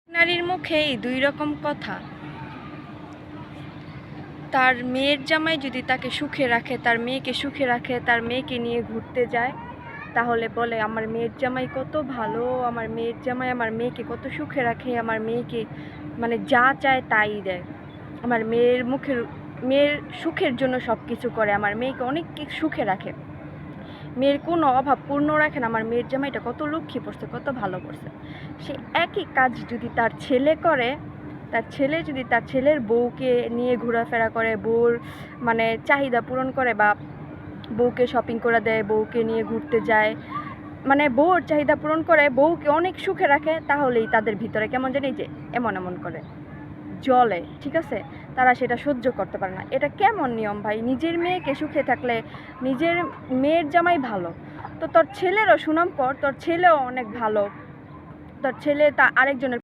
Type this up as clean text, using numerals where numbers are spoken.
নারীর মুখেই দুই রকম কথা। তার মেয়ের জামাই যদি তাকে সুখে রাখে, তার মেয়েকে সুখে রাখে, তার মেয়েকে নিয়ে ঘুরতে যায়, তাহলে বলে আমার মেয়ের জামাই কত ভালো, আমার মেয়ের জামাই আমার মেয়েকে কত সুখে রাখে, আমার মেয়েকে মানে যা চায় তাই দেয়, আমার মেয়ের সুখের জন্য সব কিছু করে, আমার মেয়েকে অনেক সুখে রাখে, মেয়ের কোনো অভাব পূর্ণ রাখে না, আমার মেয়ের জামাইটা কত লক্ষ্মী পড়ছে, কত ভালো করছে। সে একই কাজ যদি তার ছেলে করে, তার ছেলে যদি তার ছেলের বউকে নিয়ে ঘোরাফেরা করে, বউর মানে চাহিদা পূরণ করে, বা বউকে শপিং করে দেয়, বউকে নিয়ে ঘুরতে যায়, মানে বউর চাহিদা পূরণ করে, বউকে অনেক সুখে রাখে, তাহলেই তাদের ভিতরে কেমন জানি যে এমন এমন করে জ্বলে, ঠিক আছে? তারা সেটা সহ্য করতে পারে না। এটা কেমন নিয়ম ভাই? নিজের মেয়েকে সুখে থাকলে নিজের মেয়ের জামাই ভালো, তো তোর ছেলেরও সুনাম কর, তোর ছেলেও অনেক ভালো, তোর ছেলে তা আরেকজনের